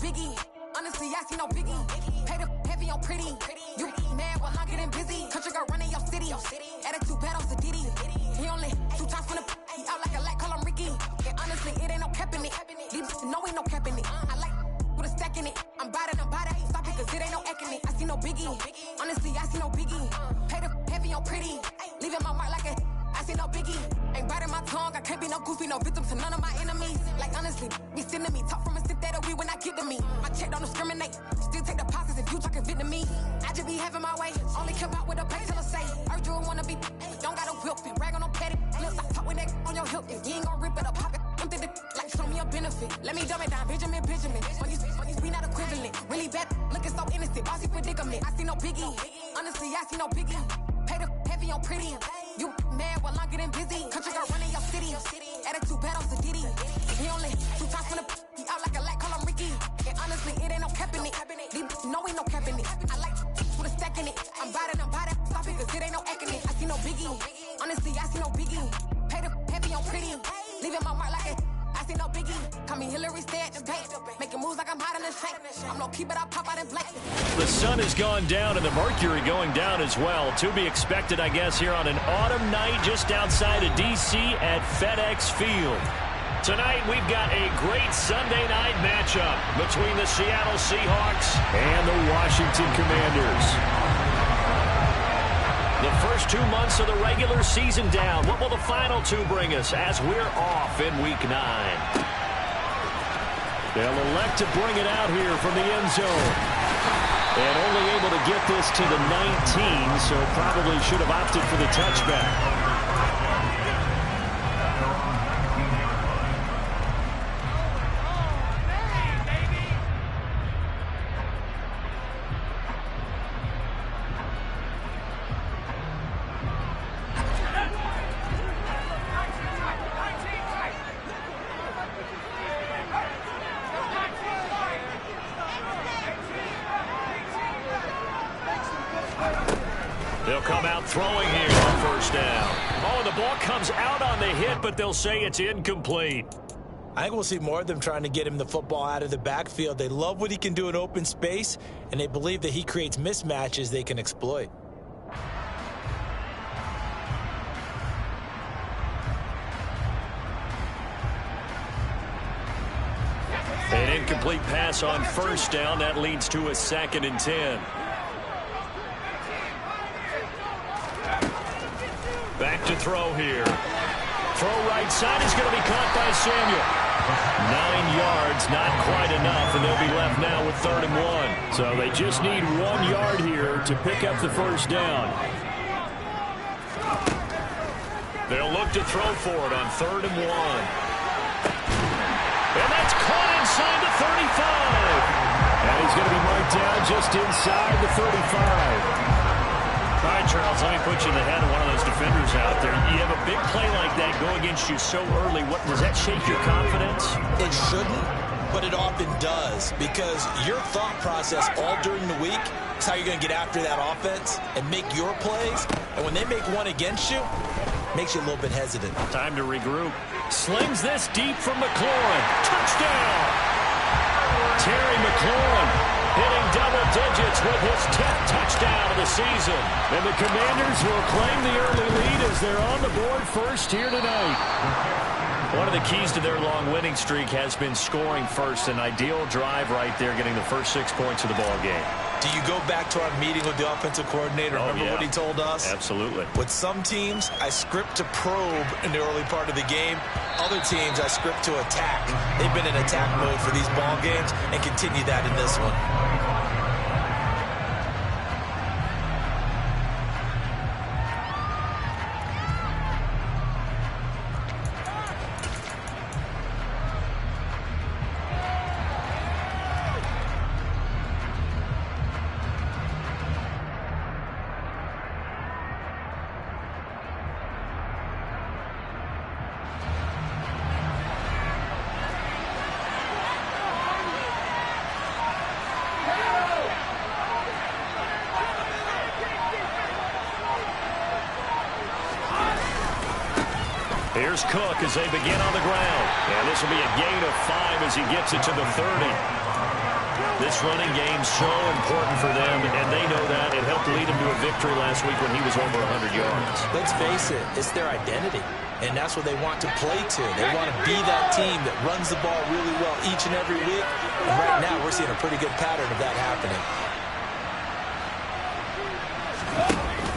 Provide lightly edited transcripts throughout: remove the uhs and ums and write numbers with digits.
biggie. Honestly, I see no biggie. Pay the heavy on pretty. You mad while I'm getting busy. Country girl running your city. Attitude bad on Diddy. He only 2 times from the he out like a light, call him Ricky. And honestly, it ain't no cap in it. These know ain't no cap in it. I like with a stack in it. I'm bout it. Stop it, cause it ain't no eck in it. I see no biggie. Honestly, I see no biggie. Pay the heavy on pretty. Leaving my mark like a I see no biggie. Ain't biting my tongue. I can't be no goofy, no victim to none of my enemies. Like honestly, be sending me talk from a sip that we when I get to me. My check don't discriminate. Still take deposits if you talking Vietnamese. I just be having my way. Only care about what the pay till I say. Urge you wanna be. Don't got a whip and brag on no petty. Look, I talk with that on your hip. If you ain't gon' rip it up, pop it. Empty the like show me a benefit. Let me dumb it down, Benjamin. When you we not equivalent. Really bad, looking so innocent. Bossy predicament. I see no biggie. Honestly, I see no biggie. Pay the heavy on pretty. You mad while I'm getting busy. Country girl running your city. Attitude bad on Diddy. He only 2 times from the he out like a light, call him Ricky. And honestly, it ain't no cap in it. These know ain't no cap in it. I like with a stack in it. I'm bout it. Stop it, cause it ain't no eck in it. I see no biggie. Honestly, I see no biggie. Pay the heavy on pretty. Leaving my mark like a I see no biggie. Call me Hillary, stay at the bank. Making moves like I'm hot in the shank. I'm low key, but I pop out in black. The sun has gone down and the mercury going down as well. To be expected, I guess, here on an autumn night just outside of D.C. at FedEx Field. Tonight, we've got a great Sunday night matchup between the Seattle Seahawks and the Washington Commanders. The first 2 months of the regular season down. What will the final 2 bring us as we're off in Week 9? They'll elect to bring it out here from the end zone. And only able to get this to the 19, so probably should have opted for the touchback. They'll come out throwing here on first down. Oh, the ball comes out on the hit, but they'll say it's incomplete. I think we'll see more of them trying to get him the football out of the backfield. They love what he can do in open space, and they believe that he creates mismatches they can exploit. An incomplete pass on first down. That leads to a 2nd and 10. Back to throw here. Throw right side is going to be caught by Samuel. 9 yards, not quite enough, and they'll be left now with 3rd and 1. So they just need 1 yard here to pick up the first down. They'll look to throw for it on 3rd and 1. And that's caught inside the 35. And he's going to be marked down just inside the 35. All right, Charles, let me put you in the head of one of those defenders out there. You have a big play like that go against you so early. What does that shake your confidence? It shouldn't, but it often does, because your thought process all during the week is how you're going to get after that offense and make your plays. And when they make one against you, it makes you a little bit hesitant. Time to regroup. Slings this deep from McLaurin. Touchdown! Terry McLaurin hitting double digits with his 10th touchdown of the season. And the Commanders will claim the early lead as they're on the board first here tonight. One of the keys to their long winning streak has been scoring first. An ideal drive right there, getting the first 6 points of the ball game. Do you go back to our meeting with the offensive coordinator? Remember what he told us? Absolutely. With some teams, I script to probe in the early part of the game. Other teams, I script to attack. They've been in attack mode for these ball games and continue that in this one. Here's Cook as they begin on the ground. And this will be a gain of 5 as he gets it to the 30. This running game's so important for them, and they know that. It helped lead them to a victory last week when he was over 100 yards. Let's face it, it's their identity, and that's what they want to play to. They want to be that team that runs the ball really well each and every week, and right now we're seeing a pretty good pattern of that happening.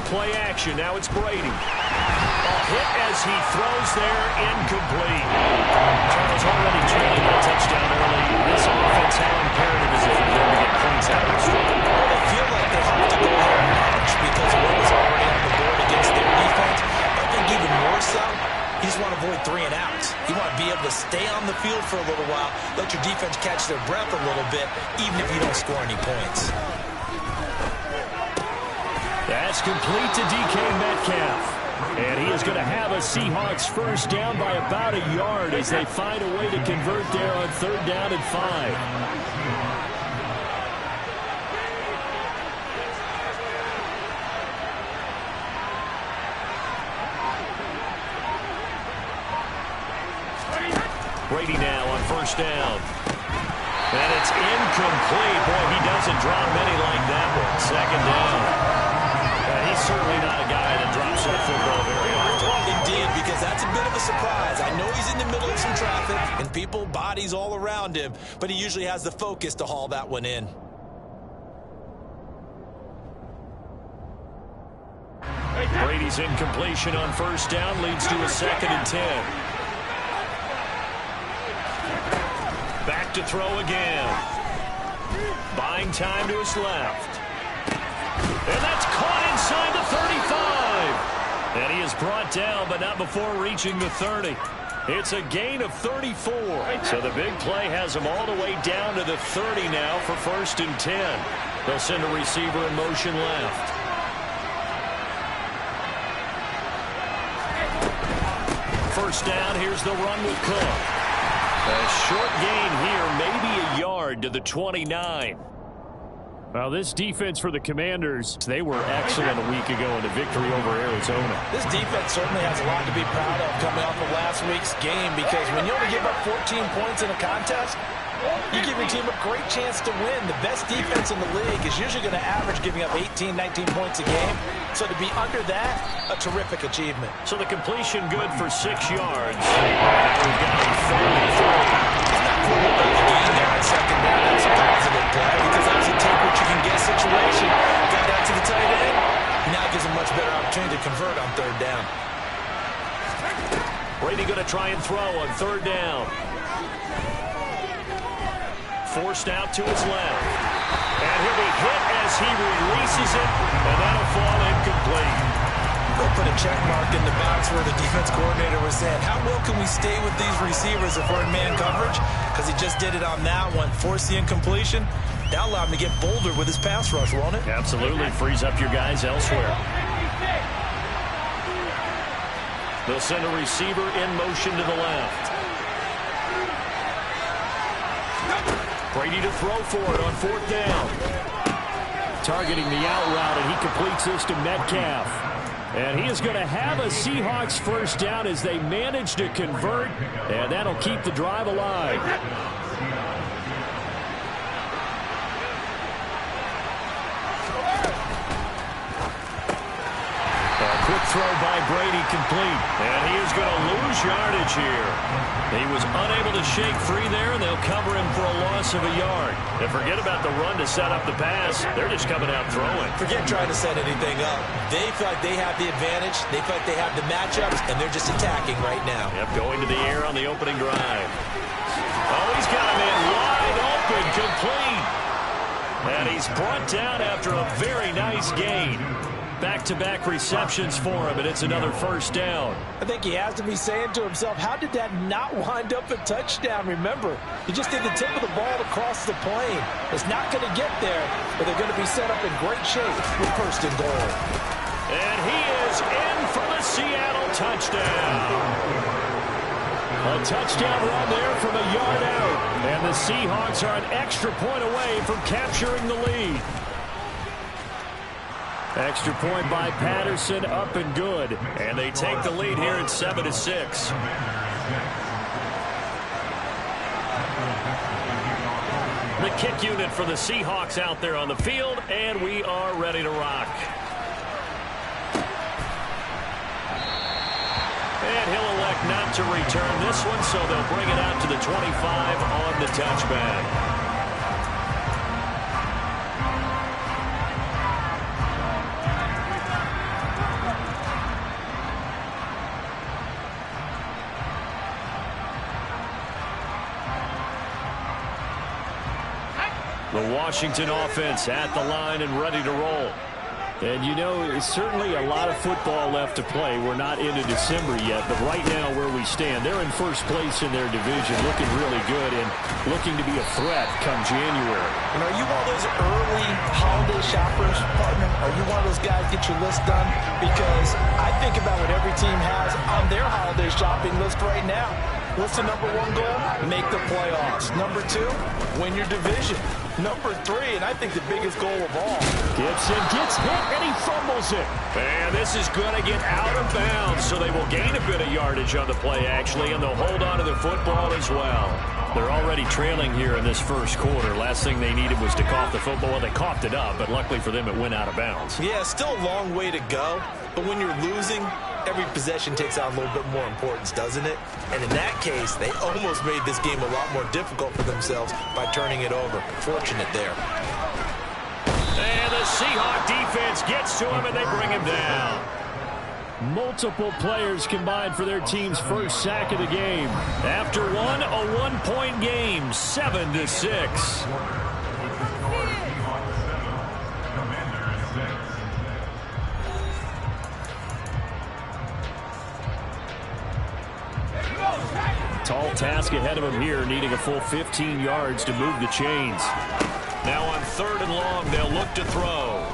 Play action. Now it's Brady. A hit as he throws there, incomplete. Charles already trailing that touchdown early. This offense, how imperative is it for them to get points out of this one? Well, they feel like they have to go ahead and launch because of what was already on the board against their defense. But I think even more so, you just want to avoid 3 and outs. You want to be able to stay on the field for a little while, let your defense catch their breath a little bit, even if you don't score any points. That's complete to DK Metcalf. And he is going to have a Seahawks first down by about a yard as they find a way to convert there on 3rd down and 5. Brady now on 1st down. And it's incomplete. Boy, he doesn't drop many like that one. 2nd down. He's certainly not a guy that drops that football very often. Indeed, because that's a bit of a surprise. I know he's in the middle of some traffic and people, bodies all around him, but he usually has the focus to haul that one in. Brady's incompletion on 1st down leads to a 2nd and 10. Back to throw again. Buying time to his left. And that's caught inside the 35. And he is brought down, but not before reaching the 30. It's a gain of 34. So the big play has him all the way down to the 30 now for 1st and 10. They'll send a receiver in motion left. First down, here's the run with Cook. A short gain here, maybe a yard to the 29. Well, this defense for the Commanders, they were excellent a week ago in a victory over Arizona. This defense certainly has a lot to be proud of coming off of last week's game, because when you only give up 14 points in a contest, you give your team a great chance to win. The best defense in the league is usually going to average giving up 18, 19 points a game. So to be under that, a terrific achievement. So the completion good for 6 yards. We've got a 33. About the game there on 2nd down. That's a positive play because that was a take what you can get situation. Got that to the tight end. Now gives him much better opportunity to convert on 3rd down. Brady going to try and throw on 3rd down. Forced out to his left. And he'll be hit as he releases it, and that'll fall incomplete. They'll put a check mark in the box where the defense coordinator was saying, how well can we stay with these receivers if we're in man coverage? Because he just did it on that one. Force the incompletion. That'll allow him to get bolder with his pass rush, won't it? Absolutely. Frees up your guys elsewhere. They'll send a receiver in motion to the left. Brady to throw for it on 4th down. Targeting the out route, and he completes this to Metcalf. And he is going to have a Seahawks first down as they manage to convert, and that'll keep the drive alive. A quick throw by Brady complete, and he is going to lose yardage here. He was unable to shake free there, and they'll cover him for a loss of a yard. And forget about the run to set up the pass. They're just coming out throwing. Forget trying to set anything up. They feel like they have the advantage. They feel like they have the matchups, and they're just attacking right now. Yep, going to the air on the opening drive. Oh, he's got a man wide open, complete. And he's brought down after a very nice gain. Back-to-back receptions for him, and it's another first down. I think he has to be saying to himself, how did that not wind up a touchdown? Remember, he just did the tip of the ball across the plane. It's not going to get there, but they're going to be set up in great shape with 1st and goal. And he is in for the Seattle touchdown. A touchdown run there from a yard out. And the Seahawks are an extra point away from capturing the lead. Extra point by Patterson, up and good. And they take the lead here at 7-6. The kick unit for the Seahawks out there on the field, and we are ready to rock. And he'll elect not to return this one, so they'll bring it out to the 25 on the touchback. The Washington offense at the line and ready to roll. And, you know, it's certainly a lot of football left to play. We're not into December yet, but right now where we stand, they're in first place in their division, looking really good and looking to be a threat come January. And are you one of those early holiday shoppers, partner? Are you one of those guys get your list done? Because I think about what every team has on their holiday shopping list right now. What's the number one goal? Make the playoffs. Number two, win your division. Number three, and I think the biggest goal of all. Gibson gets hit, and he fumbles it. And this is going to get out of bounds, so they will gain a bit of yardage on the play, actually, and they'll hold on to the football as well. They're already trailing here in this first quarter. Last thing they needed was to cough the football. Well, they coughed it up, but luckily for them, it went out of bounds. Yeah, still a long way to go, but when you're losing, every possession takes on a little bit more importance, doesn't it? And in that case, they almost made this game a lot more difficult for themselves by turning it over. Fortunate there. And the Seahawk defense gets to him, and they bring him down. Multiple players combined for their team's first sack of the game. After one, a one-point game, 7-6. Tall task ahead of him here, needing a full 15 yards to move the chains. Now on 3rd and long, they'll look to throw.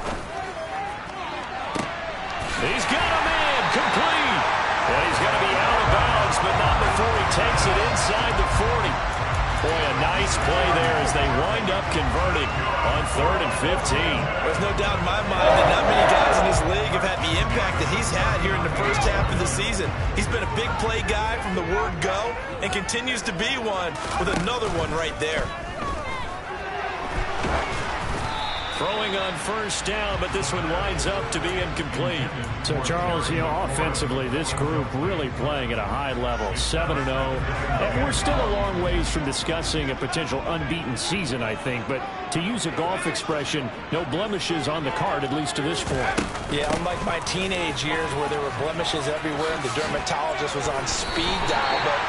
He's got a man, complete. And he's going to be out of bounds, but not before he takes it inside the 40. Boy, a nice play there as they wind up converting on 3rd and 15. There's no doubt in my mind that not many guys in this league have had the impact that he's had here in the first half of the season. He's been a big play guy from the word go and continues to be one with another one right there. Throwing on 1st down, but this one winds up to be incomplete. So, Charles, you know, offensively, this group really playing at a high level, 7-0. And we're still a long ways from discussing a potential unbeaten season, I think. But to use a golf expression, no blemishes on the card, at least to this point. Yeah, unlike my teenage years where there were blemishes everywhere and the dermatologist was on speed dial. But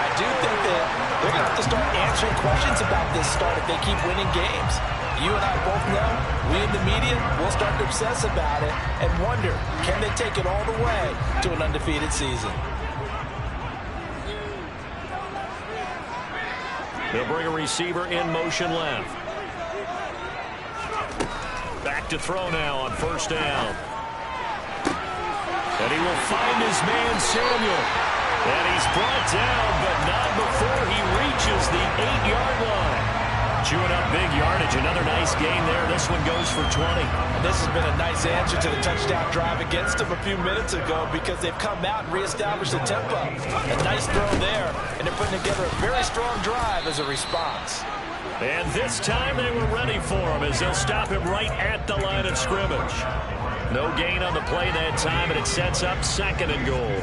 I do think that they're going to have to start answering questions about this start if they keep winning games. You and I both know, we in the media, will start to obsess about it and wonder, can they take it all the way to an undefeated season? They'll bring a receiver in motion left. Back to throw now on 1st down. And he will find his man Samuel. And he's brought down, but not before he reaches the 8-yard line. Chewing up big yardage. Another nice gain there. This one goes for 20. And this has been a nice answer to the touchdown drive against them a few minutes ago because they've come out and reestablished the tempo. A nice throw there, and they're putting together a very strong drive as a response. And this time they were ready for him as they'll stop him right at the line of scrimmage. No gain on the play that time, and it sets up 2nd and goal.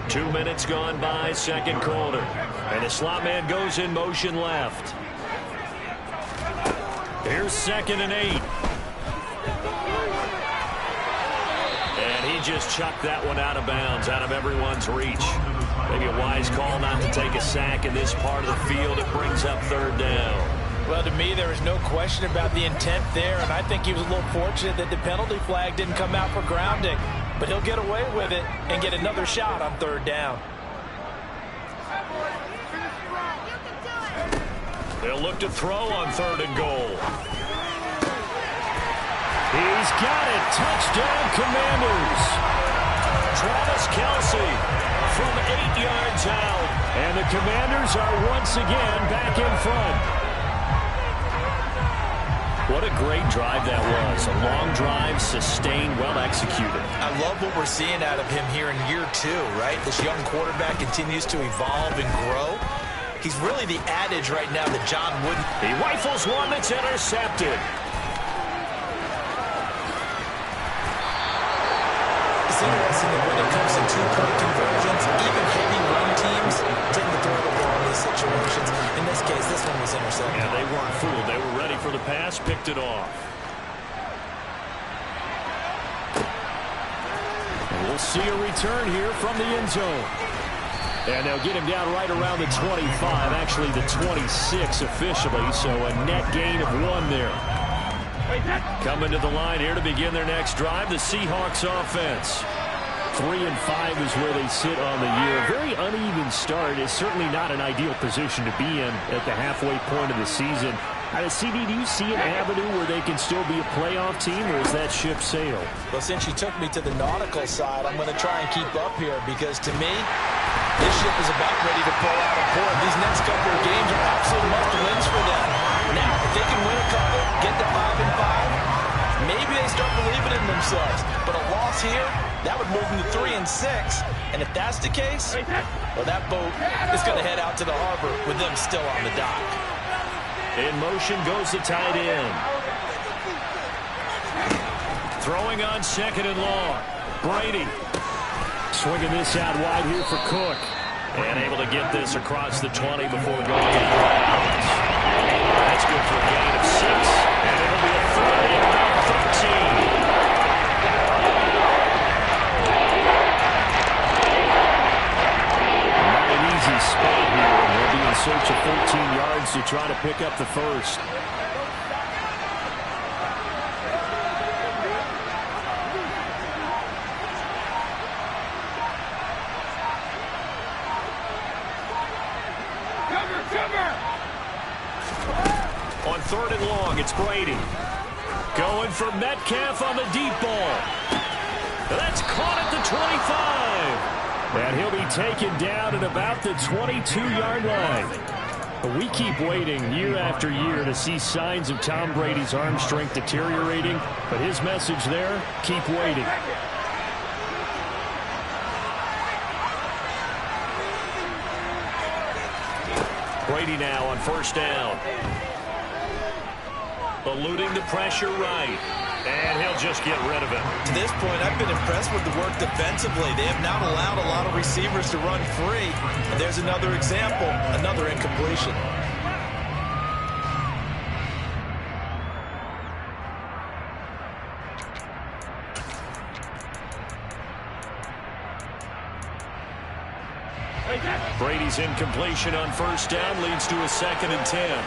2 minutes gone by, 2nd quarter. And the slot man goes in motion left. Here's 2nd and 8. And he just chucked that one out of bounds, out of everyone's reach. Maybe a wise call not to take a sack in this part of the field. It brings up 3rd down. Well, to me, there is no question about the intent there, and I think he was a little fortunate that the penalty flag didn't come out for grounding. But he'll get away with it and get another shot on 3rd down. They'll look to throw on 3rd and goal. He's got it. Touchdown, Commanders. Travis Kelce from 8 yards out. And the Commanders are once again back in front. What a great drive that was. A long drive, sustained, well executed. I love what we're seeing out of him here in year 2, right? This young quarterback continues to evolve and grow. He's really the adage right now that John wouldn't. He rifles one that's intercepted. It's interesting that when it comes to two-point conversions, even heavy run teams tend to throw the ball in these situations. In this case, this one was intercepted. Yeah, they weren't fooled. They were ready for the pass, picked it off. And we'll see a return here from the end zone. And they'll get him down right around the 25, actually the 26 officially, so a net gain of 1 there. Coming to the line here to begin their next drive, the Seahawks offense. 3-5 is where they sit on the year. A very uneven start. Is certainly not an ideal position to be in at the halfway point of the season. CD, do you see an avenue where they can still be a playoff team, or is that ship sailed? Well, since you took me to the nautical side, I'm going to try and keep up here because, to me, this ship is about ready to pull out of port. These next couple of games are absolute must-wins for them. Now, if they can win a couple, get to 5-5, maybe they start believing in themselves. But a loss here, that would move them to 3-6. And if that's the case, well, that boat is going to head out to the harbor with them still on the dock. In motion goes the tight end. Throwing on 2nd and long. Brady swinging this out wide here for Cook. And able to get this across the 20 before going out of bounds. That's good for a gain of 6. And it'll be a 3rd and about 13. Not an easy spot here. They'll be in search of 13 yards to try to pick up the first. On 3rd and long, it's Brady. Going for Metcalf on the deep ball. That's caught at the 25. And he'll be taken down at about the 22-yard line. But we keep waiting year after year to see signs of Tom Brady's arm strength deteriorating. But his message there, keep waiting. Brady now on 1st down. Eluding the pressure right. And he'll just get rid of it. To this point, I've been impressed with the work defensively. They have not allowed a lot of receivers to run free. And there's another example, another incompletion. Brady's incompletion on 1st down leads to a 2nd and 10.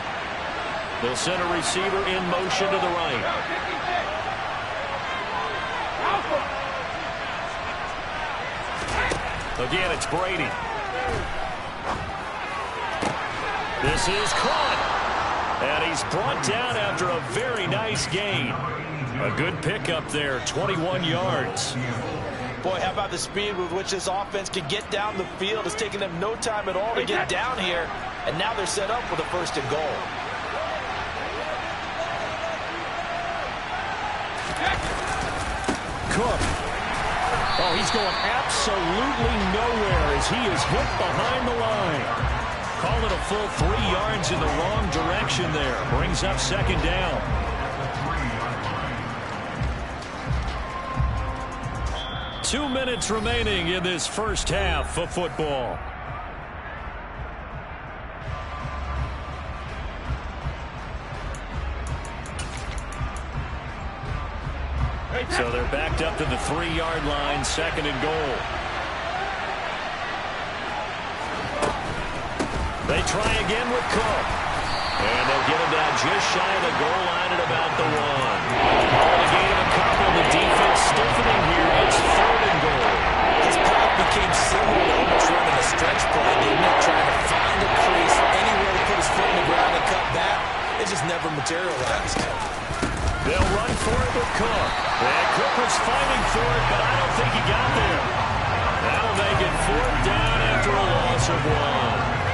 They'll send a receiver in motion to the right. Again, it's Brady. This is caught. And he's brought down after a very nice gain. A good pickup there, 21 yards. Boy, how about the speed with which this offense can get down the field? It's taken them no time at all to get down here. And now they're set up with a 1st and goal. Cook. Oh, he's going absolutely nowhere as he is hit behind the line. Call it a full 3 yards in the wrong direction there. Brings up 2nd down. Two minutes remaining in this first half of football. So they're backed up to the 3-yard line, 2nd and goal. They try again with Cook. And they'll get him down just shy of the goal line at about the 1. The gain of a couple, the defense stiffening here. It's 3rd and goal. His path became similar to almost running a stretch play, didn't it? Trying to find a crease, anywhere to put his foot in the ground and cut back. It just never materialized. They'll run for it with Cook. And Cook was fighting for it, but I don't think he got there. That'll make it 4th down after a loss of 1.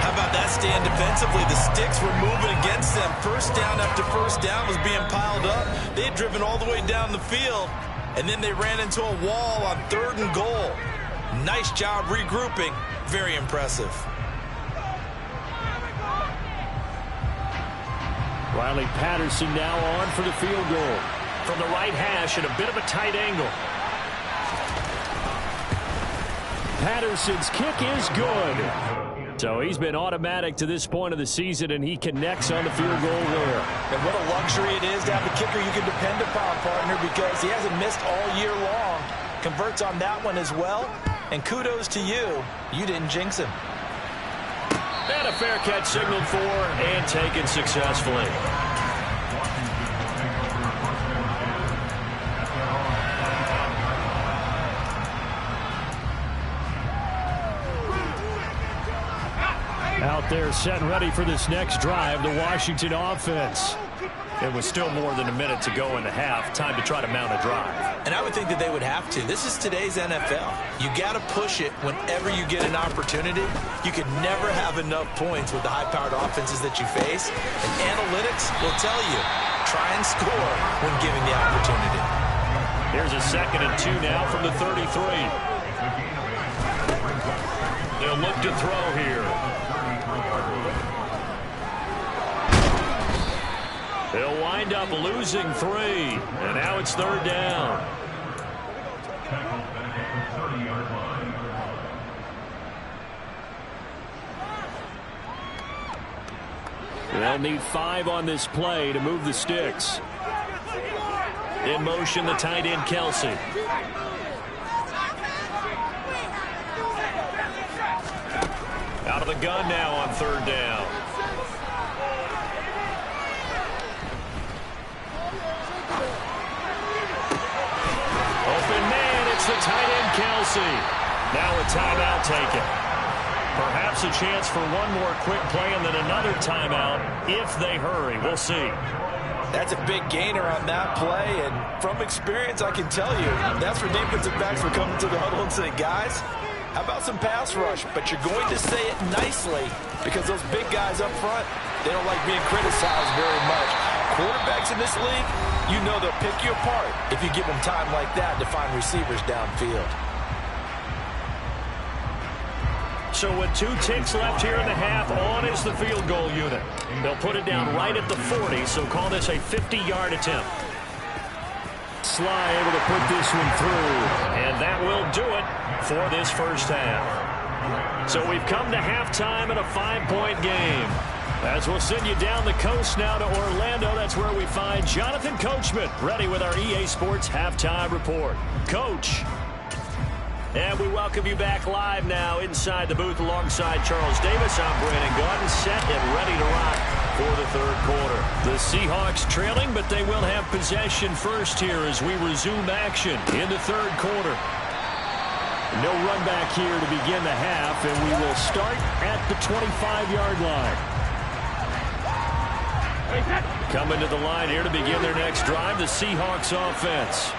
How about that stand defensively? The sticks were moving against them. 1st down after 1st down was being piled up. They had driven all the way down the field, and then they ran into a wall on 3rd and goal. Nice job regrouping. Very impressive. Riley Patterson now on for the field goal. From the right hash at a bit of a tight angle. Patterson's kick is good. So he's been automatic to this point of the season, and he connects on the field goal there. And what a luxury it is to have a kicker you can depend upon, partner, because he hasn't missed all year long. Converts on that one as well. And kudos to you. You didn't jinx him. And a fair catch signaled for and taken successfully. Out there set and ready for this next drive, the Washington offense. It was still more than a minute to go in the half. Time to try to mount a drive. And I would think that they would have to. This is today's NFL. You got to push it whenever you get an opportunity. You can never have enough points with the high-powered offenses that you face. And analytics will tell you, try and score when given the opportunity. Here's a 2nd and 2 now from the 33. They'll look to throw here. They'll wind up losing 3, and now it's 3rd down. They'll need 5 on this play to move the sticks. In motion, the tight end, Kelsey. Out of the gun now on 3rd down. The tight end, Kelsey. Now a timeout taken. Perhaps a chance for one more quick play and then another timeout if they hurry. We'll see. That's a big gainer on that play, and from experience, I can tell you, that's where defensive backs were coming to the huddle and saying, guys, how about some pass rush? But you're going to say it nicely because those big guys up front, they don't like being criticized very much. Quarterbacks in this league, you know they'll pick you apart if you give them time like that to find receivers downfield. So with 2 ticks left here in the half, on is the field goal unit. They'll put it down right at the 40, so call this a 50-yard attempt. Sly able to put this one through, and that will do it for this first half. So we've come to halftime in a 5-point game. As we'll send you down the coast now to Orlando, that's where we find Jonathan Coachman, ready with our EA Sports Halftime Report. Coach. And we welcome you back live now inside the booth alongside Charles Davis. I'm Brandon Gaudin, set and ready to rock for the 3rd quarter. The Seahawks trailing, but they will have possession first here as we resume action in the 3rd quarter. No run back here to begin the half, and we will start at the 25-yard line. Coming to the line here to begin their next drive, the Seahawks offense.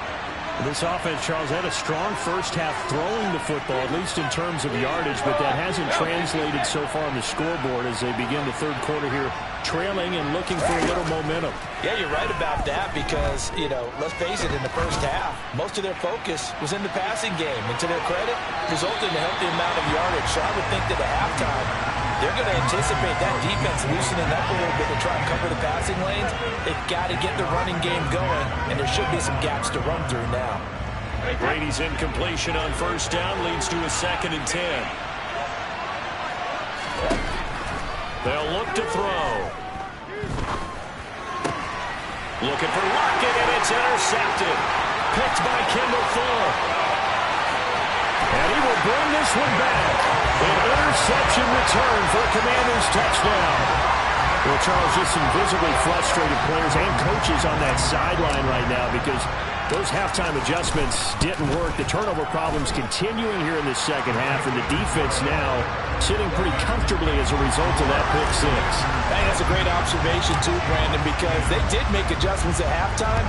This offense, Charles, had a strong first half throwing the football, at least in terms of yardage, but that hasn't translated so far on the scoreboard as they begin the 3rd quarter here, trailing and looking for a little momentum. Yeah, you're right about that because, you know, let's face it, in the first half, most of their focus was in the passing game. And to their credit, resulted in a healthy amount of yardage. So I would think that at halftime, they're going to anticipate that defense loosening up a little bit to try and cover the passing lanes. They've got to get the running game going, and there should be some gaps to run through now. Brady's incompletion on 1st down leads to a 2nd and 10. They'll look to throw. Looking for Lockett, and it's intercepted. Picked by Kendall Fuller. And he will bring this one back. An interception return for a Commanders touchdown. Well, Charles, just some visibly frustrated players and coaches on that sideline right now because those halftime adjustments didn't work. The turnover problems continuing here in the 2nd half, and the defense now sitting pretty comfortably as a result of that pick 6. Hey, that's a great observation too, Brandon, because they did make adjustments at halftime.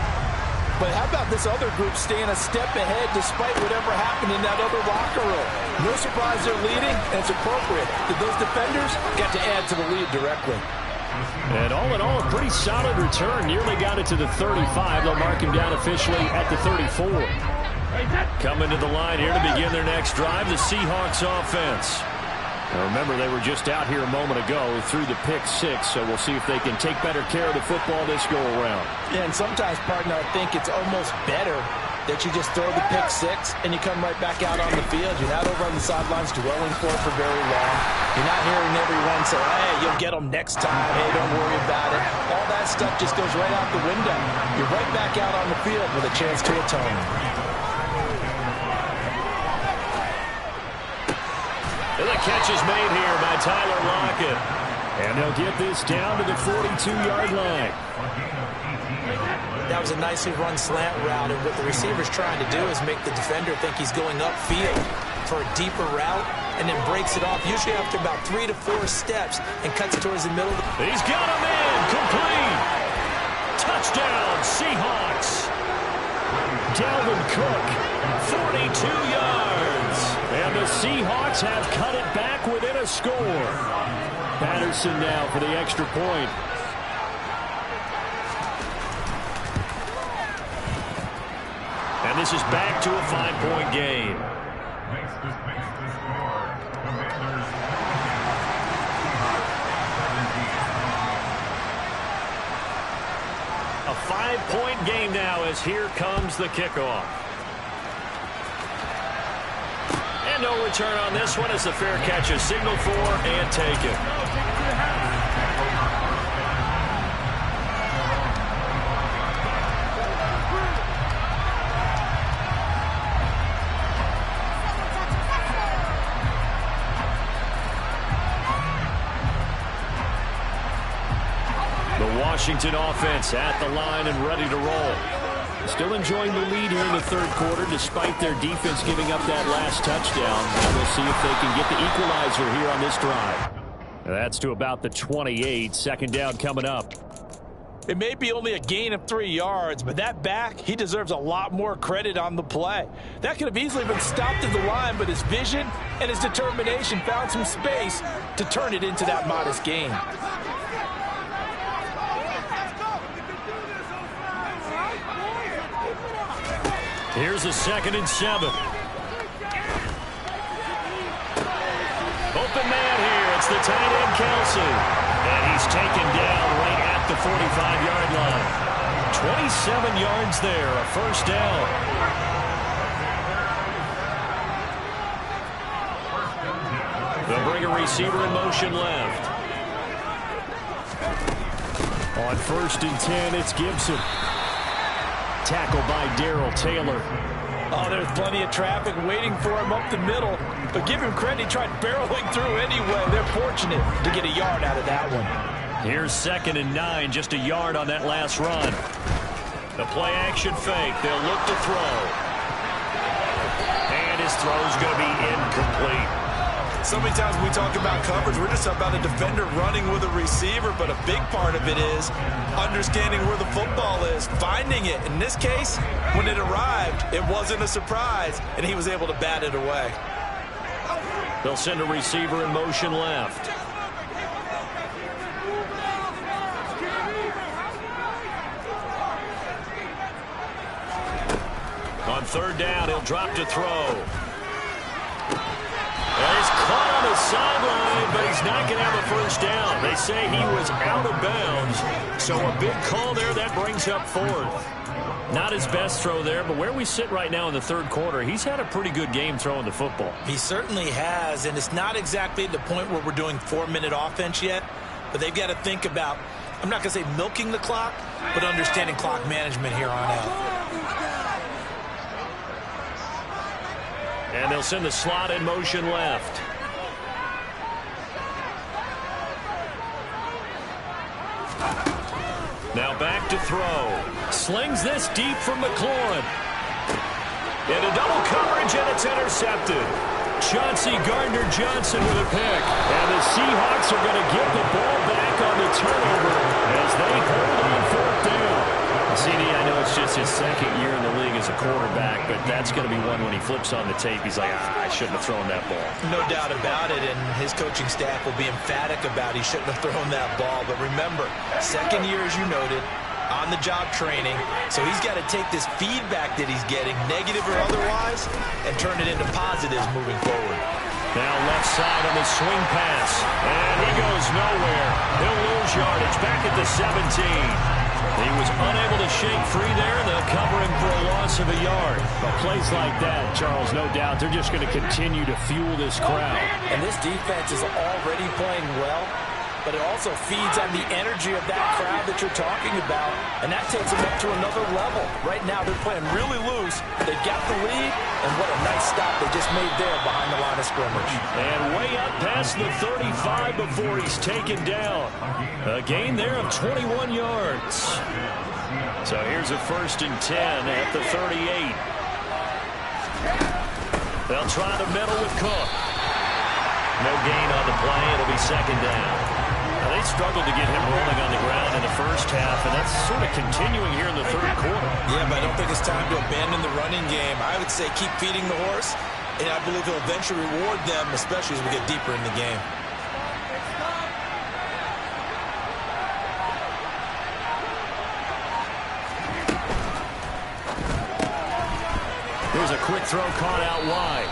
But how about this other group staying a step ahead despite whatever happened in that other locker room? No surprise they're leading, and it's appropriate that those defenders got to add to the lead directly. And all in all, a pretty solid return. Nearly got it to the 35. They'll mark him down officially at the 34. Coming to the line here to begin their next drive, the Seahawks offense. Now remember, they were just out here a moment ago through the pick six, so we'll see if they can take better care of the football this go-around. Yeah, and sometimes, partner, I think it's almost better that you just throw the pick six and you come right back out on the field. You're not over on the sidelines dwelling for it for very long. You're not hearing everyone say, hey, you'll get them next time. Hey, don't worry about it. All that stuff just goes right out the window. You're right back out on the field with a chance to atone. And the catch is made here by Tyler Lockett. And they'll get this down to the 42-yard line. That was a nicely run slant route, and what the receiver's trying to do is make the defender think he's going upfield for a deeper route, and then breaks it off, usually after about 3 to 4 steps, and cuts towards the middle. He's got him in, complete. Touchdown, Seahawks. Dalvin Cook, 42 yards. And the Seahawks have cut it back within a score. Patterson now for the extra point. And this is back to a 5-point game. A 5-point game now as here comes the kickoff. And no return on this one as the fair catch is signaled for and taken. Washington offense at the line and ready to roll. Still enjoying the lead here in the third quarter despite their defense giving up that last touchdown. And we'll see if they can get the equalizer here on this drive. That's to about the 28. Second down coming up. It may be only a gain of 3 yards, but that back, he deserves a lot more credit on the play. That could have easily been stopped at the line, but his vision and his determination found some space to turn it into that modest gain. Here's a 2nd and 7. Open man here. It's the tight end, Kelsey. And he's taken down right at the 45-yard line. 27 yards there, a first down. They'll bring a receiver in motion left. On 1st and 10, it's Gibson. Tackled by Darrell Taylor. Oh, there's plenty of traffic waiting for him up the middle. But give him credit, he tried barreling through anyway. They're fortunate to get a yard out of that one. Here's 2nd and 9, just a yard on that last run. The play action fake. They'll look to throw. And his throw's going to be incomplete. So many times when we talk about coverage, we're just about a defender running with a receiver, but a big part of it is understanding where the football is, finding it. In this case, when it arrived, it wasn't a surprise, and he was able to bat it away. They'll send a receiver in motion left. On 3rd down, he'll drop to throw. He's caught on the sideline, but he's not going to have a first down. They say he was out of bounds, so a big call there. That brings up 4th. Not his best throw there, but where we sit right now in the third quarter, he's had a pretty good game throwing the football. He certainly has, and it's not exactly at the point where we're doing 4-minute offense yet, but they've got to think about, I'm not going to say milking the clock, but understanding clock management here on out. And they'll send the slot in motion left. Now back to throw. Slings this deep from McLaurin. Into double coverage, and it's intercepted. Chauncey Gardner-Johnson with a pick. And the Seahawks are going to get the ball back on the turnover as they hold on 4th down. CD, I know it's just his 2nd year in the league as a quarterback, but that's going to be one when he flips on the tape. He's like, I shouldn't have thrown that ball. No doubt about it, and his coaching staff will be emphatic about he shouldn't have thrown that ball. But remember, 2nd year, as you noted, on-the-job training. So he's got to take this feedback that he's getting, negative or otherwise, and turn it into positives moving forward. Now left side on the swing pass. And he goes nowhere. He'll lose yardage back at the 17. He was unable to shake free there. They'll cover him for a loss of a yard. But plays like that, Charles, no doubt, they're just going to continue to fuel this crowd. And this defense is already playing well, but it also feeds on the energy of that crowd that you're talking about, and that takes them up to another level. Right now, they're playing really loose. They've got the lead, and what a nice stop they just made there behind the line of scrimmage. And way up past the 35 before he's taken down. A gain there of 21 yards. So here's a 1st and 10 at the 38. They'll try to middle with Cook. No gain on the play. It'll be 2nd down. Now, they struggled to get him rolling on the ground in the first half, and that's sort of continuing here in the 3rd quarter. Yeah, but I don't think it's time to abandon the running game. I would say keep feeding the horse, and I believe he'll eventually reward them, especially as we get deeper in the game. Here's a quick throw caught out wide.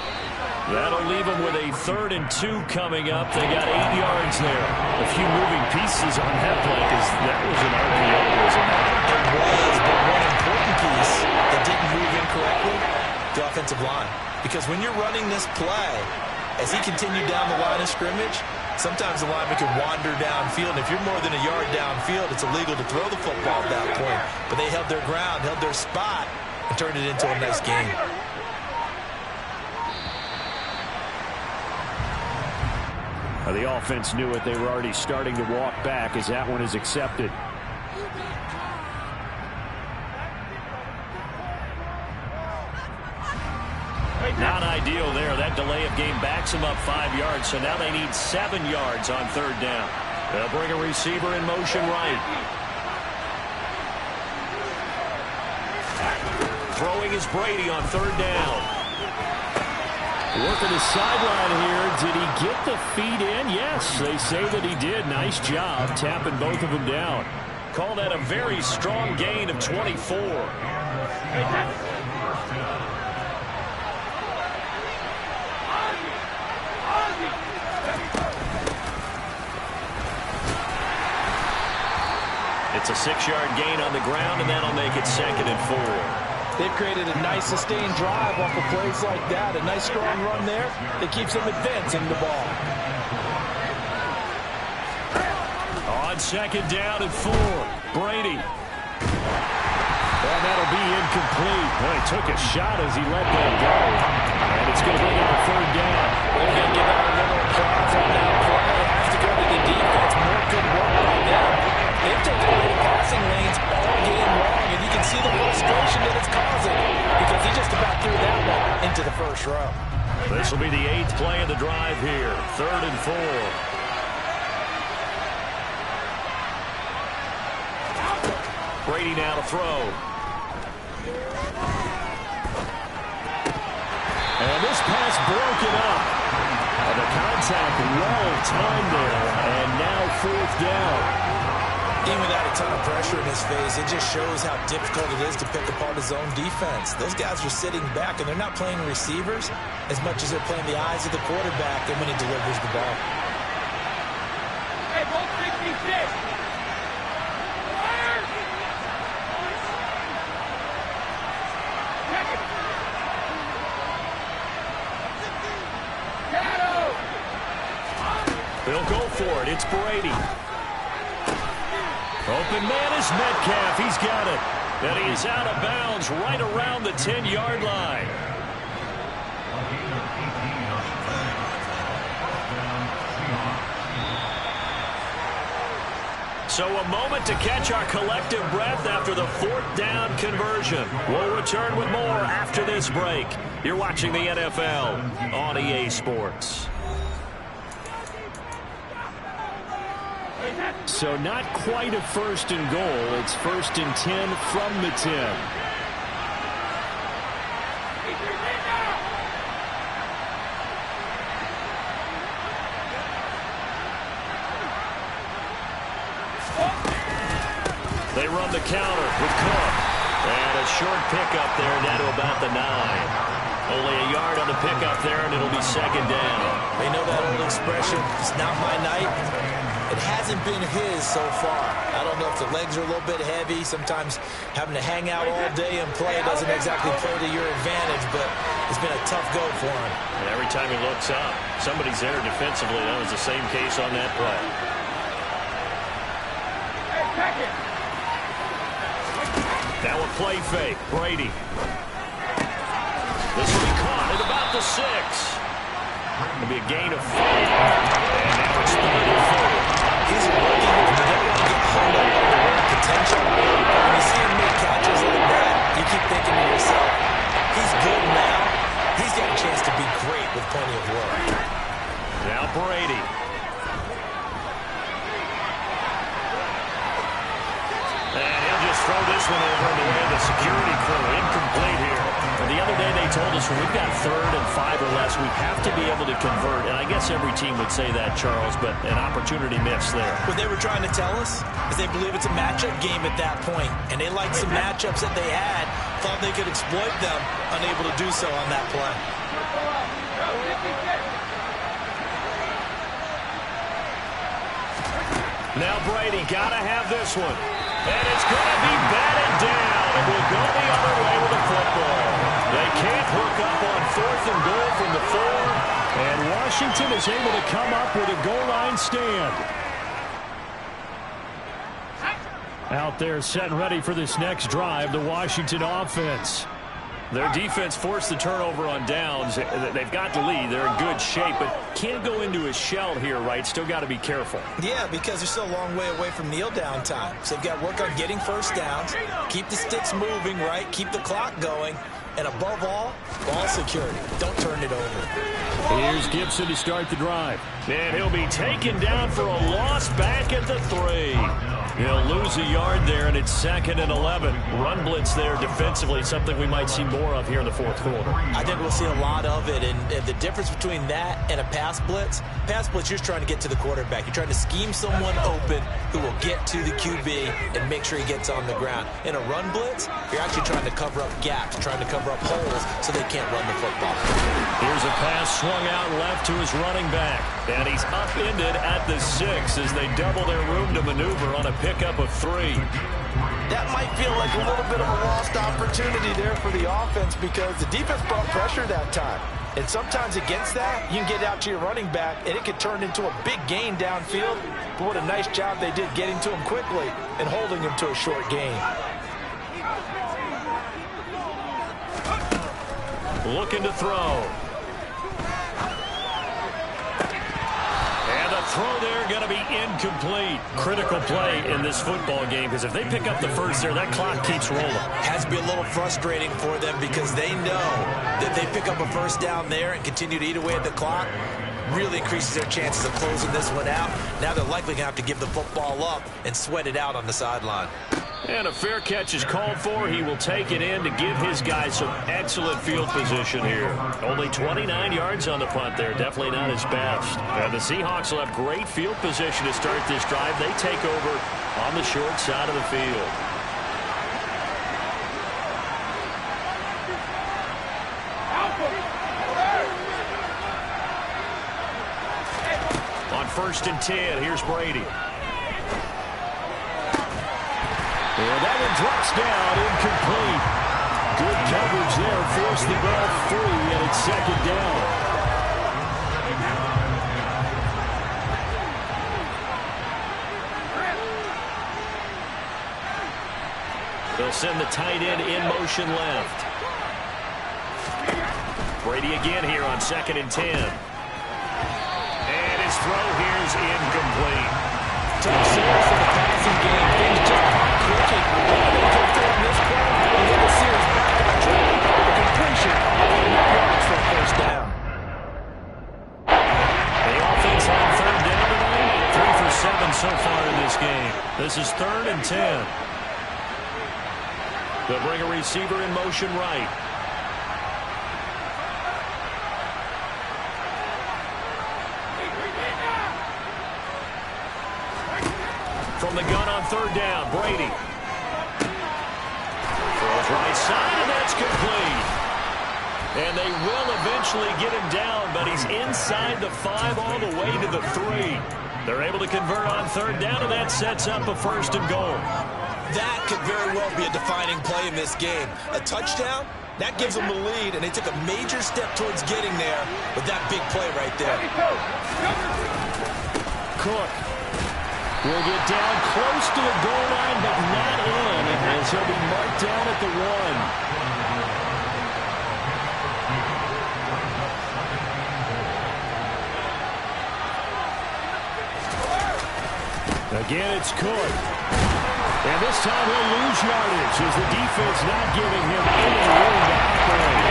That'll leave them with a 3rd and 2 coming up. They got 8 yards there. A few moving pieces on that play because that was an RPO, wasn't it? It was, but one important piece that didn't move incorrectly, the offensive line. Because when you're running this play, as he continued down the line of scrimmage, sometimes the lineman can wander downfield. And if you're more than a yard downfield, it's illegal to throw the football at that point. But they held their ground, held their spot, and turned it into a nice game. The offense knew it. They were already starting to walk back as that one is accepted. Not ideal there. That delay of game backs them up 5 yards, so now they need 7 yards on 3rd down. They'll bring a receiver in motion right. Throwing is Brady on 3rd down. Working the sideline here. Did he get the feet in? Yes, they say that he did. Nice job tapping both of them down. Call that a very strong gain of 24. It's a 6-yard gain on the ground, and that'll make it 2nd and 4. They've created a nice sustained drive off of plays like that. A nice strong run there that keeps them advancing the ball. On 2nd down and 4, Brady. And that'll be incomplete. Well, he took a shot as he let that go. And it's going to bring up a 3rd down. We're going to give out a little applause on that play. It has to go to the defense. More good work by them. They've taken away the passing lanes all game long, and you can see the frustration that it's causing because he just about threw that one into the 1st row. This will be the 8th play of the drive here. 3rd and 4. Brady now to throw. And this pass broken up. And the contact well timed there. And now 4th down. Even without a ton of pressure in his face, it just shows how difficult it is to pick apart his own defense. Those guys are sitting back, and they're not playing receivers as much as they're playing the eyes of the quarterback and when he delivers the ball. Hey, both 66. They'll go for it. It's Brady. Open man is Metcalf. He's got it. And he's out of bounds right around the 10-yard line. So a moment to catch our collective breath after the 4th down conversion. We'll return with more after this break. You're watching the NFL on EA Sports. So not quite a 1st and goal. It's 1st and 10 from the 10. They run the counter with Cook. And a short pickup there down to about the 9. Only a yard on the pickup there, and it'll be second down. They know that old expression, it's not my night. It hasn't been his so far. I don't know if the legs are a little bit heavy. Sometimes having to hang out all day and play doesn't exactly play to your advantage, but it's been a tough go for him. And every time he looks up, somebody's there defensively. That was the same case on that play. Now a play fake. Brady. This will be caught at about the 6. It'll be a gain of 4. And now it's 3rd and 4. He's a rookie. You don't want to get hung up on the word potential. But when you see him make catches like that, you keep thinking to yourself, he's good now. He's got a chance to be great with plenty of work. Now Brady. And he'll just throw this one over in the way of the security crew. Incomplete here. And the other day they told us when we've got 3rd and 5 or less, we have to be able to convert. And I guess every team would say that, Charles, but an opportunity missed there. What they were trying to tell us is they believe it's a matchup game at that point. And they liked some matchups that they had, thought they could exploit them, unable to do so on that play. Now Brady got to have this one. And it's going to be batted down. And we'll go the other way with the football. They can't hook up on 4th and goal from the 4. And Washington is able to come up with a goal line stand. Out there set and ready for this next drive, the Washington offense. Their defense forced the turnover on downs. They've got the lead. They're in good shape, but can't go into a shell here, right? Still got to be careful. Yeah, because they're still a long way away from kneel down time. So they've got to work on getting first downs, keep the sticks moving, right? Keep the clock going. And above all, ball security. Don't turn it over. Here's Gibson to start the drive. And he'll be taken down for a loss back at the 3. He'll lose a yard there, and it's 2nd and 11. Run blitz there defensively, something we might see more of here in the 4th quarter. I think we'll see a lot of it, and the difference between that and a pass blitz, you're just trying to get to the quarterback. You're trying to scheme someone open who will get to the QB and make sure he gets on the ground. In a run blitz, you're actually trying to cover up gaps, trying to cover up holes so they can't run the football. Here's a pass swung out left to his running back, and he's upended at the 6 as they double their room to maneuver on a pickup of 3. That might feel like a little bit of a lost opportunity there for the offense because the defense brought pressure that time. And sometimes against that, you can get out to your running back, and it could turn into a big gain downfield. But what a nice job they did getting to him quickly and holding him to a short gain. Looking to throw. And the throw there going to be incomplete. Critical play in this football game because if they pick up the first there, that clock keeps rolling. Has to be a little frustrating for them because they know that they pick up a first down there and continue to eat away at the clock. Really increases their chances of closing this one out. Now they're likely going to have to give the football up and sweat it out on the sideline. And a fair catch is called for. He will take it in to give his guys some excellent field position here. Only 29 yards on the punt there. Definitely not his best. And the Seahawks will have great field position to start this drive. They take over on the short side of the field. On 1st and 10, here's Brady. And that one drops down, incomplete. Good coverage there, forced the ball free, and it's 2nd down. They'll send the tight end in motion left. Brady again here on 2nd and 10. And his throw here is incomplete. Tough series for the passing game. Things just aren't clicking. They can throw in this play and get the series back on track. The completion of yards for a first down. The offense on 3rd down tonight. 3 for 7 so far in this game. This is 3rd and 10. They'll bring a receiver in motion right. From the gun on 3rd down, Brady. Throws right side, and that's complete. And they will eventually get him down, but he's inside the 5 all the way to the 3. They're able to convert on third down, and that sets up a 1st and goal. That could very well be a defining play in this game. A touchdown, that gives them the lead, and they took a major step towards getting there with that big play right there. Cook will get down close to the goal line, but not in, as he'll be marked down at the 1. Again, it's Cook. And this time he'll lose yardage as the defense not giving him any room to operate.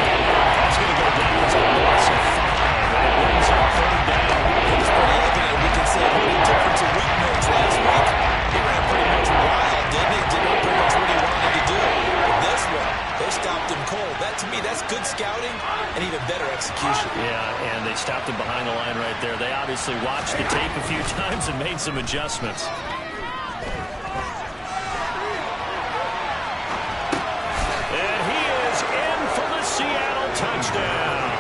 That's going to go down as a loss of 5. And it brings up 3rd down. He's pretty looking at, we can say, what he did to weak minutes last week. He ran pretty much wild, didn't he? Did pretty much what he wanted to do. But this one, they stopped him cold. That, to me, that's good scouting and even better execution. Yeah, and they stopped him behind the line right there. They obviously watched the tape a few times and made some adjustments. And he is in for the Seattle touchdown.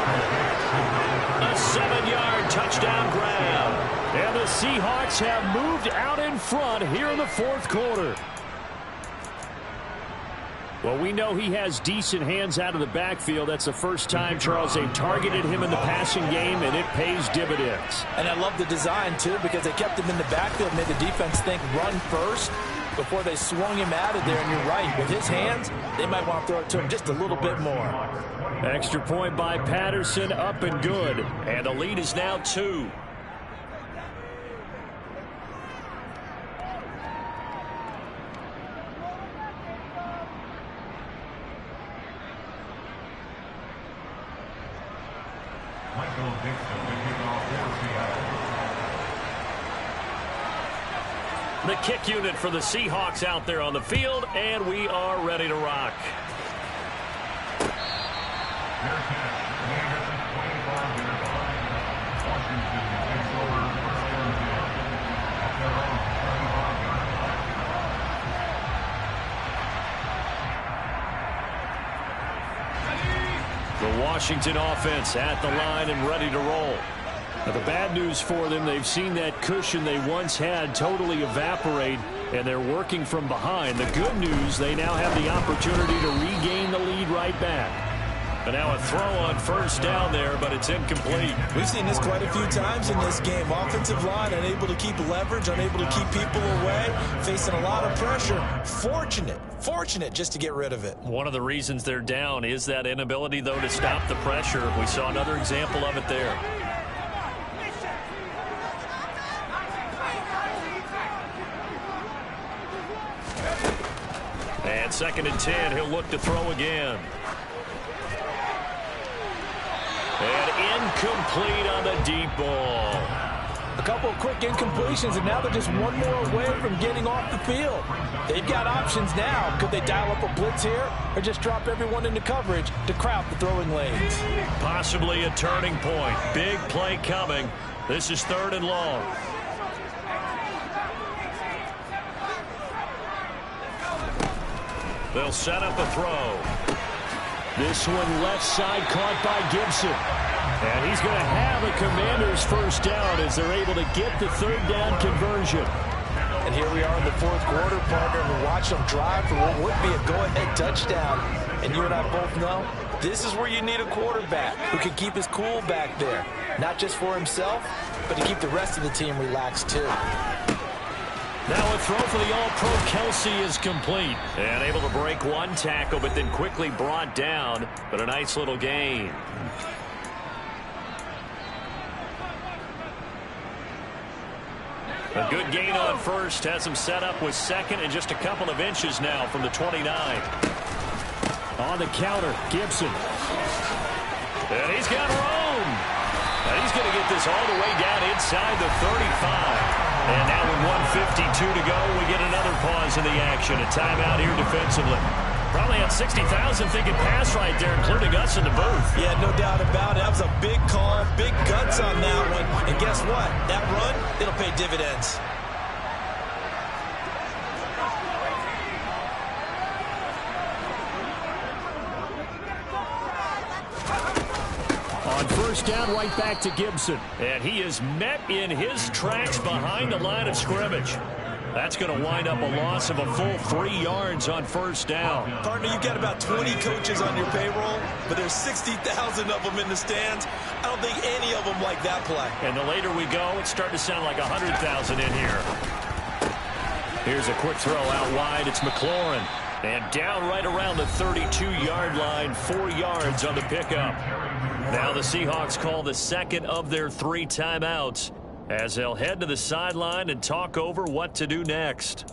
A 7-yard touchdown grab. And the Seahawks have moved out in front here in the 4th quarter. Well, we know he has decent hands out of the backfield. That's the first time, Charles, they've targeted him in the passing game, and it pays dividends. And I love the design, too, because they kept him in the backfield, made the defense think run first before they swung him out of there. And you're right, with his hands, they might want to throw it to him just a little bit more. Extra point by Patterson, up and good. And the lead is now 2. The kick unit for the Seahawks out there on the field, and we are ready to rock. The Washington offense at the line and ready to roll. Now, the bad news for them, they've seen that cushion they once had totally evaporate, and they're working from behind. The good news, they now have the opportunity to regain the lead right back. And now a throw on 1st down there, but it's incomplete. We've seen this quite a few times in this game. Offensive line unable to keep leverage, unable to keep people away, facing a lot of pressure. Fortunate just to get rid of it. One of the reasons they're down is that inability, though, to stop the pressure. We saw another example of it there. And 2nd and 10, he'll look to throw again. And incomplete on the deep ball. A couple of quick incompletions, and now they're just one more away from getting off the field. They've got options now. Could they dial up a blitz here or just drop everyone into coverage to crowd the throwing lanes? Possibly a turning point. Big play coming. This is 3rd and long. They'll set up a throw. This one left side caught by Gibson. And he's going to have a Commanders 1st down as they're able to get the 3rd down conversion. And here we are in the 4th quarter, partner, and we watch them drive for what would be a go-ahead touchdown. And you and I both know this is where you need a quarterback who can keep his cool back there. Not just for himself, but to keep the rest of the team relaxed too. Now a throw for the All-Pro Kelsey is complete. And able to break one tackle, but then quickly brought down. But a nice little gain. A good gain on 1st. Has him set up with 2nd and just a couple of inches now from the 29. On the counter, Gibson. And he's got room. And he's going to get this all the way down inside the 35. And now with 1:52 to go, we get another pause in the action. A timeout here defensively. Probably had 60,000 thinking pass right there, including us in the booth. Yeah, no doubt about it. That was a big call, big guts on that one. And guess what? That run, it'll pay dividends. On first down, right back to Gibson. And he is met in his tracks behind the line of scrimmage. That's going to wind up a loss of a full 3 yards on first down. Partner, you've got about 20 coaches on your payroll, but there's 60,000 of them in the stands. I don't think any of them like that play. And the later we go, it's starting to sound like 100,000 in here. Here's a quick throw out wide. It's McLaurin. And down right around the 32-yard line, 4 yards on the pickup. Now the Seahawks call the second of their 3 timeouts, as they'll head to the sideline and talk over what to do next.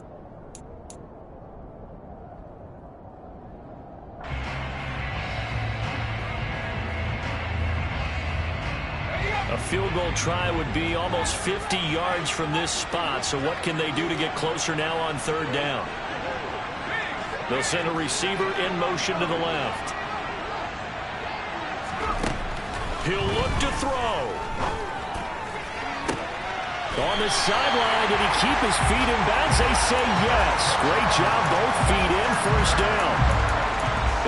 A field goal try would be almost 50 yards from this spot, so what can they do to get closer now on third down? They'll send a receiver in motion to the left. He'll look to throw. On the sideline, did he keep his feet in bounds? They say yes. Great job, both feet in, first down.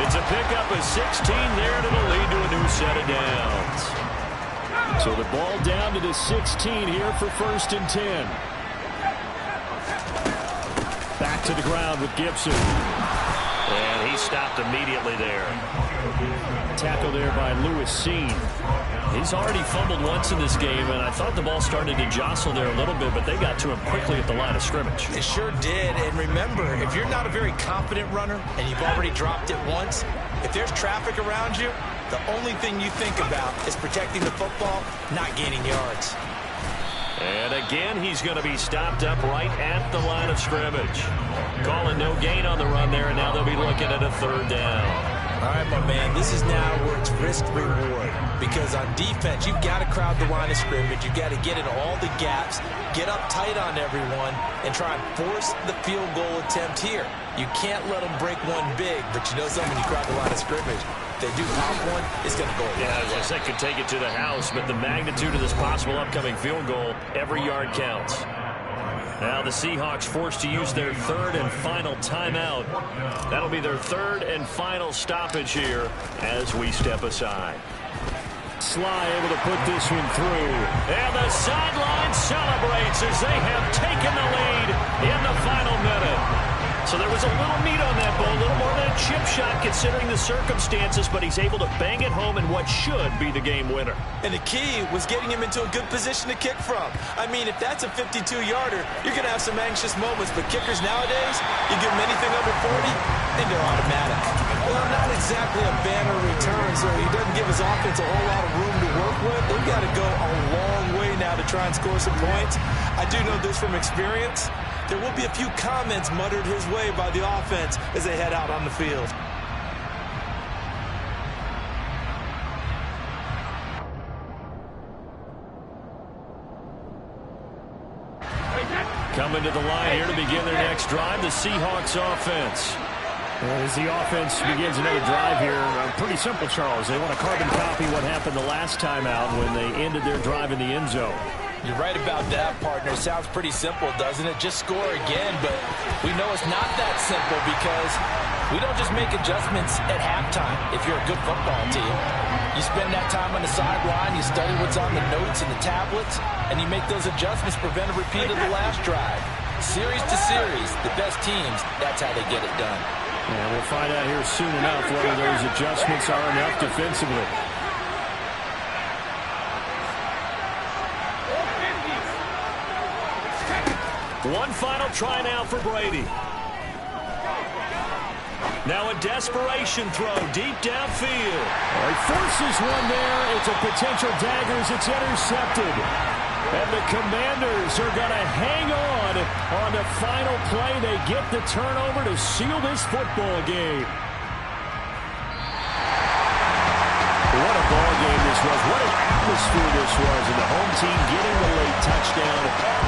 It's a pickup of 16 there, and it'll lead to a new set of downs. So the ball down to the 16 here for first and 10. Back to the ground with Gibson. And he stopped immediately there. Tackle there by Lewis Seen. He's already fumbled once in this game, and I thought the ball started to jostle there a little bit, but they got to him quickly at the line of scrimmage. It sure did. And remember, if you're not a very confident runner and you've already dropped it once, if there's traffic around you, the only thing you think about is protecting the football, not gaining yards. And again, he's going to be stopped up right at the line of scrimmage. Calling no gain on the run there, and now they'll be looking at a third down. All right, my man, this is now where it's risk-reward. Because on defense, you've got to crowd the line of scrimmage. You've got to get in all the gaps, get up tight on everyone, and try and force the field goal attempt here. You can't let them break one big, but you know something, when you crowd the line of scrimmage, if they do pop one, it's going to go. Yeah, as I said, could take it to the house, but the magnitude of this possible upcoming field goal, every yard counts. Now the Seahawks forced to use their third and final timeout. That'll be their third and final stoppage here as we step aside. Sly able to put this one through. And the sideline celebrates as they have taken the lead in the final minute. So there was a little meat on that ball, a little more than a chip shot considering the circumstances, but he's able to bang it home in what should be the game winner. And the key was getting him into a good position to kick from. I mean, if that's a 52-yarder, you're going to have some anxious moments, but kickers nowadays, you give them anything under 40, and they're automatic. Well, not exactly a banner return, so he doesn't give his offense a whole lot of room to work with. They've got to go a long way now to try and score some points. I do know this from experience. There will be a few comments muttered his way by the offense as they head out on the field. Coming to the line here to begin their next drive, the Seahawks offense. As the offense begins another drive here, pretty simple, Charles. They want to carbon copy what happened the last time out when they ended their drive in the end zone. You're right about that, partner. Sounds pretty simple, doesn't it? Just score again, but we know it's not that simple because we don't just make adjustments at halftime if you're a good football team. You spend that time on the sideline, you study what's on the notes and the tablets, and you make those adjustments, prevent a repeat of the last drive. Series to series, the best teams, that's how they get it done. And we'll find out here soon enough whether those adjustments are enough defensively. One final try now for Brady. Now a desperation throw deep downfield. He forces one there. It's a potential dagger as it's intercepted. And the Commanders are going to hang on the final play. They get the turnover to seal this football game. What a ball game this was. What an atmosphere this was. And the home team getting the late touchdown,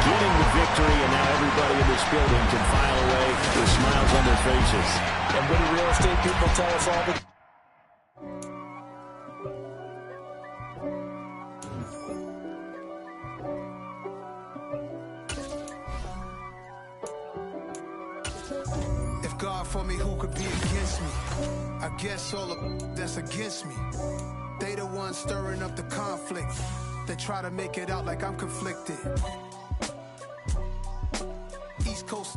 getting the victory, and now everybody in this building can file away with smiles on their faces. And what do real estate people tell us all the time? For me, who could be against me? I guess all of that's against me. They the ones stirring up the conflict. They try to make it out like I'm conflicted. East Coast